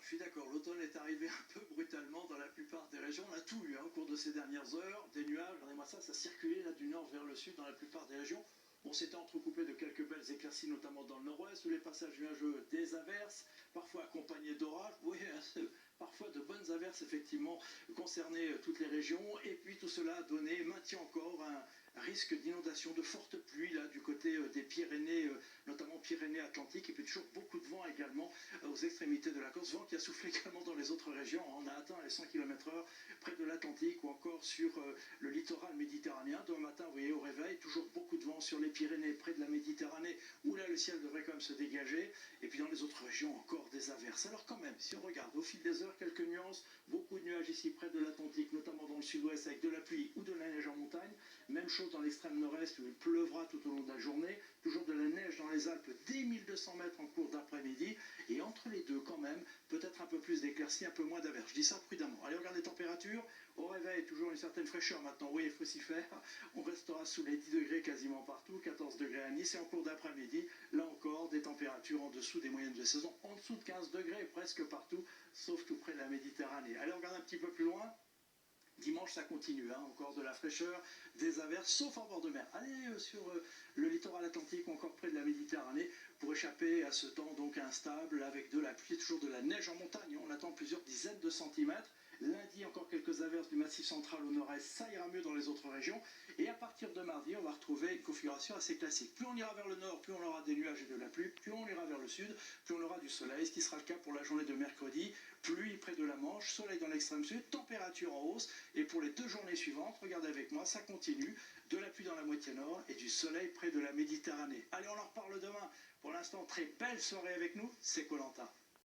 suis d'accord, l'automne est arrivé un peu brutalement dans la plupart des régions. On a tout eu au cours de ces dernières heures, des nuages, regardez-moi ça, ça circulait là, du nord vers le sud dans la plupart des régions. On s'était entrecoupé de quelques belles éclaircies, notamment dans le nord-ouest, où les passages nuageux, des averses, parfois accompagnés d'orages. Oui, parfois de bonnes averses, effectivement, concernaient toutes les régions. Et puis tout cela maintient encore un risque d'inondation, de fortes pluies là, du côté des Pyrénées, notamment Pyrénées-Atlantiques. Et puis toujours beaucoup de vent également aux extrémités de la Corse. Vent qui a soufflé également dans les autres régions. On a atteint les 100 km/h près de l'Atlantique ou encore sur le littoral méditerranéen. Demain matin, vous voyez, au réveil, toujours beaucoup de vent sur les Pyrénées, près de la Méditerranée, où là, le ciel devrait quand même se dégager. Et puis dans les autres régions, encore des averses. Alors quand même, si on regarde au fil des heures, quelques nuances, beaucoup de nuages ici près de l'Atlantique, notamment dans le sud-ouest avec de la pluie ou de la neige en montagne. Même chose dans l'extrême nord-est où il pleuvra tout au long de la journée. Toujours de la neige dans les Alpes dès 1200 mètres en cours d'après-midi. Et entre les deux, quand même, peut-être un peu plus d'éclaircies, un peu moins d'averses. Je dis ça prudemment. Allez, on regarde les températures. Au réveil, toujours une certaine fraîcheur maintenant. Oui, il faut s'y faire. On restera sous les 10 degrés quasiment partout, 14 degrés à Nice. Et en cours d'après-midi, là encore, des températures en dessous des moyennes de saison. En dessous de 15 degrés presque partout, sauf tout près de la Méditerranée. Allez, on regarde un petit peu plus loin. Dimanche, ça continue, encore de la fraîcheur, des averses, sauf en bord de mer. Allez sur le littoral atlantique ou encore près de la Méditerranée pour échapper à ce temps donc instable avec de la pluie, toujours de la neige en montagne. On attend plusieurs dizaines de centimètres. Lundi, encore quelques averses du massif central au nord-est, ça ira mieux dans les autres régions. Et à partir de mardi, on va retrouver une configuration assez classique. Plus on ira vers le nord, plus on aura des nuages et de la pluie. Plus on ira vers le sud, plus on aura du soleil, ce qui sera le cas pour la journée de mercredi. Pluie près de la Manche, soleil dans l'extrême sud, température en hausse. Et pour les 2 journées suivantes, regardez avec moi, ça continue. De la pluie dans la moitié nord et du soleil près de la Méditerranée. Allez, on en reparle demain. Pour l'instant, très belle soirée avec nous, c'est Koh Lanta.